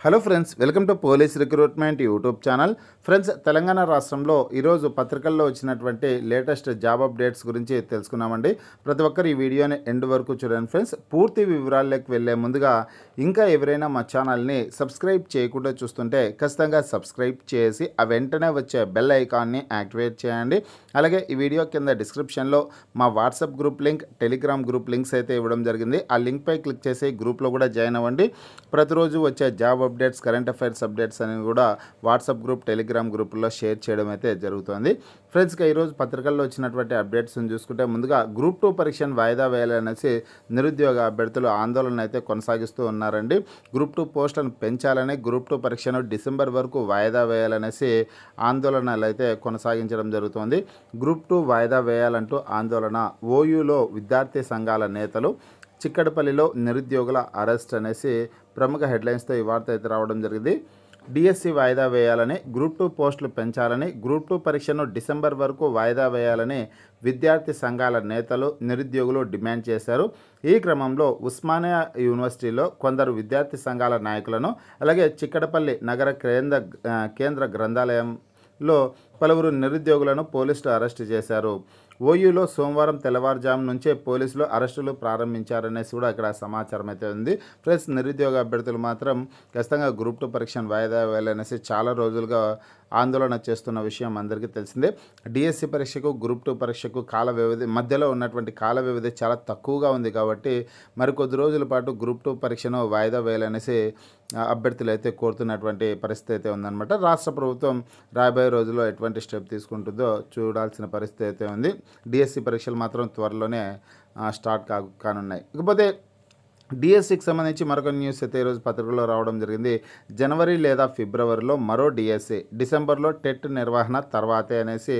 Hello friends, welcome to police recruitment YouTube channel. Friends, Telangana రాష్ట్రంలో ఈరోజు పత్రికల్లో వచ్చినటువంటి లేటెస్ట్ జాబ్ అప్డేట్స్ గురించి తెలుసుకున్నామండి. ప్రతి ఒక్కరు ఈ వీడియోని ఎండ్ వరకు చూడండి ఫ్రెండ్స్. పూర్తి వివరాల్లోకి వెళ్ళే ముందుగా ఇంకా ఎవరైనా మా ఛానల్ని సబ్స్క్రైబ్ చేయకుండా చూస్తుంటే ఖచ్చితంగా సబ్స్క్రైబ్ చేసి ఆ వెంటనే వచ్చే బెల్ ఐకాన్ని యాక్టివేట్ చేయండి. అలాగే ఈ వీడియో కింద డిస్క్రిప్షన్లో మా WhatsApp group link, Telegram group links అయితే ఇవ్వడం జరిగింది. ఆ లింక్పై క్లిక్ చేసి గ్రూప్లో కూడా జాయిన్ అవ్వండి. ప్రతిరోజు వచ్చే job updates, current affairs updates అనేవి కూడా వాట్సాప్ గ్రూప్, టెలిగ్రామ్ గ్రూపుల్లో షేర్ చేయడం అయితే జరుగుతుంది. ఫ్రెండ్స్గా ఈరోజు పత్రికల్లో వచ్చినటువంటి అప్డేట్స్ని చూసుకుంటే ముందుగా గ్రూప్ 2 పరీక్షను వాయిదా వేయాలనేసి నిరుద్యోగ అభ్యర్థులు ఆందోళన అయితే కొనసాగిస్తూ ఉన్నారండి. గ్రూప్ 2 పోస్టులను పెంచాలని, గ్రూప్ 2 పరీక్షను డిసెంబర్ వరకు వాయిదా వేయాలనేసి ఆందోళనలు అయితే కొనసాగించడం జరుగుతుంది. గ్రూప్ 2 వాయిదా వేయాలంటూ ఆందోళన. ఓయూలో విద్యార్థి సంఘాల నేతలు, చిక్కడపల్లిలో నిరుద్యోగుల అరెస్ట్ అనేసి ప్రముఖ హెడ్లైన్స్తో ఈ వార్త అయితే రావడం జరిగింది. డిఎస్సి వాయిదా వేయాలని, గ్రూప్ 2 పోస్టులు పెంచాలని, గ్రూప్ 2 పరీక్షను డిసెంబర్ వరకు వాయిదా వేయాలని విద్యార్థి సంఘాల నేతలు, నిరుద్యోగులు డిమాండ్ చేశారు. ఈ క్రమంలో ఉస్మానియా యూనివర్సిటీలో కొందరు విద్యార్థి సంఘాల నాయకులను, అలాగే చిక్కడపల్లి నగర కేంద్ర గ్రంథాలయంలో పలువురు నిరుద్యోగులను పోలీసులు అరెస్టు చేశారు. ఓయూలో సోమవారం తెల్లవారుజాము నుంచే పోలీసులు అరెస్టులు ప్రారంభించారనేసి కూడా ఇక్కడ సమాచారం అయితే ఉంది. ప్లస్ నిరుద్యోగ అభ్యర్థులు మాత్రం ఖచ్చితంగా గ్రూప్ 2 పరీక్షను వాయిదా వేయాలనేసి చాలా రోజులుగా ఆందోళన చేస్తున్న విషయం అందరికీ తెలిసిందే. డిఎస్సి పరీక్షకు, గ్రూప్ 2 పరీక్షకు మధ్యలో ఉన్నటువంటి కాల వ్యవధి చాలా తక్కువగా ఉంది కాబట్టి మరికొద్ది రోజుల పాటు గ్రూప్ 2 పరీక్షను వాయిదా వేయాలనేసి అభ్యర్థులు అయితే కోరుతున్నటువంటి పరిస్థితి అయితే ఉందన్నమాట. రాష్ట్ర ప్రభుత్వం రాబోయే రోజుల్లో ఎటువంటి స్టెప్ తీసుకుంటుందో చూడాల్సిన పరిస్థితి అయితే ఉంది. డిఎస్సి పరీక్షలు మాత్రం త్వరలోనే స్టార్ట్ కానున్నాయి. ఇకపోతే డిఎస్సికి సంబంధించి మరొక న్యూస్ అయితే ఈరోజు పత్రికలో రావడం జరిగింది. జనవరి లేదా ఫిబ్రవరిలో మరో డిఎస్సి, డిసెంబర్లో టెట్ నిర్వహణ తర్వాతే అనేసి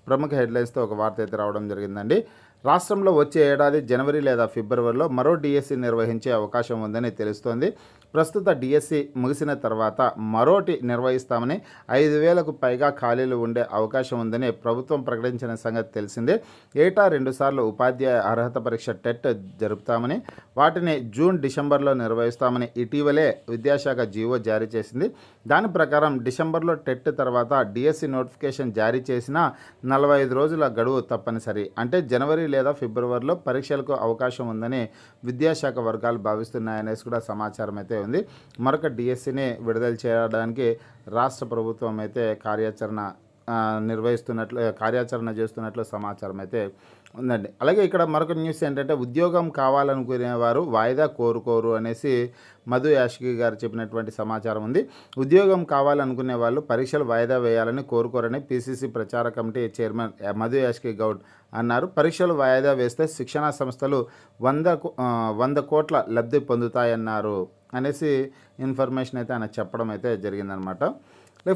ప్రముఖ హెడ్లైన్స్తో ఒక వార్త అయితే రావడం జరిగిందండి. రాష్ట్రంలో వచ్చే ఏడాది జనవరి లేదా ఫిబ్రవరిలో మరో డిఎస్సి నిర్వహించే అవకాశం ఉందని తెలుస్తోంది. ప్రస్తుత డిఎస్సి ముగిసిన తర్వాత మరోటి నిర్వహిస్తామని, 5,000కు పైగా ఖాళీలు ఉండే అవకాశం ఉందని ప్రభుత్వం ప్రకటించిన సంగతి తెలిసిందే. ఏటా 2 సార్లు ఉపాధ్యాయ అర్హత పరీక్ష టెట్ జరుపుతామని, వాటిని జూన్, డిసెంబర్లో నిర్వహిస్తామని ఇటీవలే విద్యాశాఖ జీవో జారీ చేసింది. దాని ప్రకారం డిసెంబర్లో టెట్ తర్వాత డిఎస్సి నోటిఫికేషన్ జారీ చేసినా 45 రోజుల గడువు తప్పనిసరి. అంటే జనవరి లేదా ఫిబ్రవరిలో పరీక్షలకు అవకాశం ఉందని విద్యాశాఖ వర్గాలు భావిస్తున్నాయనేసి కూడా సమాచారం అయితే ఉంది. మరొక డిఎస్సిని విడుదల చేయడానికి రాష్ట్ర ప్రభుత్వం అయితే కార్యాచరణ చేస్తున్నట్లు సమాచారం అయితే ఉందండి. అలాగే ఇక్కడ మరొక న్యూస్ ఏంటంటే, ఉద్యోగం కావాలనుకునేవారు వాయిదా కోరుకోరు అనేసి మధు యాష్కి గారు చెప్పినటువంటి సమాచారం ఉంది. ఉద్యోగం కావాలనుకునే వాళ్ళు పరీక్షలు వాయిదా వేయాలని కోరుకోరని పిసిసి ప్రచార కమిటీ చైర్మన్ మధు యాష్కి గౌడ్ అన్నారు. పరీక్షలు వాయిదా వేస్తే శిక్షణా సంస్థలు 100 కోట్ల లబ్ధి పొందుతాయన్నారు అనేసి ఇన్ఫర్మేషన్ అయితే ఆయన చెప్పడం అయితే జరిగిందనమాట.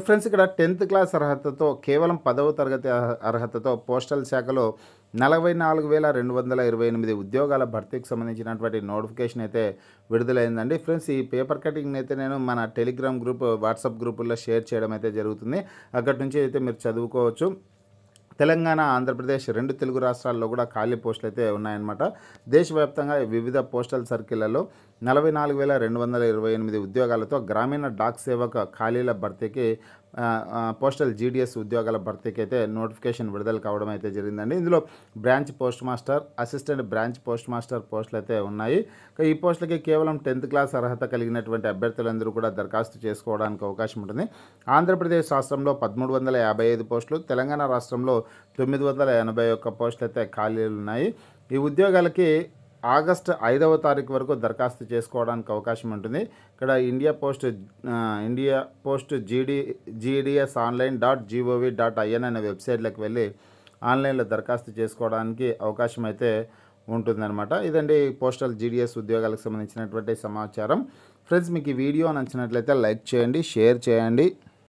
ఫ్రెండ్స్, ఇక్కడ 10th క్లాస్ అర్హతతో, కేవలం 10వ తరగతి అర్హతతో పోస్టల్ శాఖలో 44,228 ఉద్యోగాల భర్తీకి సంబంధించినటువంటి నోటిఫికేషన్ అయితే విడుదలైందండి. ఫ్రెండ్స్, ఈ పేపర్ కటింగ్ని అయితే నేను మన టెలిగ్రామ్ గ్రూప్, వాట్సాప్ గ్రూపుల్లో షేర్ చేయడం అయితే జరుగుతుంది. అక్కడి నుంచి అయితే మీరు చదువుకోవచ్చు. తెలంగాణ, ఆంధ్రప్రదేశ్ 2 తెలుగు రాష్ట్రాల్లో కూడా ఖాళీ పోస్టులు అయితే ఉన్నాయన్నమాట. దేశవ్యాప్తంగా వివిధ పోస్టల్ సర్కిళ్లలో 44,228 ఉద్యోగాలతో గ్రామీణ డాక్ సేవక ఖాళీల భర్తీకి, పోస్టల్ జీడీఎస్ ఉద్యోగాల భర్తీకి అయితే నోటిఫికేషన్ విడుదల కావడం అయితే జరిగిందండి. ఇందులో branch post master, assistant branch post master పోస్టులు అయితే ఉన్నాయి. ఈ పోస్టులకి కేవలం 10th క్లాస్ అర్హత కలిగినటువంటి అభ్యర్థులందరూ కూడా దరఖాస్తు చేసుకోవడానికి అవకాశం ఉంటుంది. ఆంధ్రప్రదేశ్ రాష్ట్రంలో 1,355 పోస్టులు, తెలంగాణ రాష్ట్రంలో 981 పోస్టులు అయితే ఖాళీలు ఉన్నాయి. ఈ ఉద్యోగాలకి ఆగస్టు 5వ తారీఖు వరకు దరఖాస్తు చేసుకోవడానికి అవకాశం ఉంటుంది. ఇక్కడ ఇండియా పోస్ట్ జీడీఎస్ online.gov.in అనే వెబ్సైట్లోకి వెళ్ళి ఆన్లైన్లో దరఖాస్తు చేసుకోవడానికి అవకాశం అయితే ఉంటుందన్నమాట. ఇదండి పోస్టల్ జీడీఎస్ ఉద్యోగాలకు సంబంధించినటువంటి సమాచారం. ఫ్రెండ్స్, మీకు ఈ వీడియో నచ్చినట్లయితే లైక్ చేయండి, షేర్ చేయండి.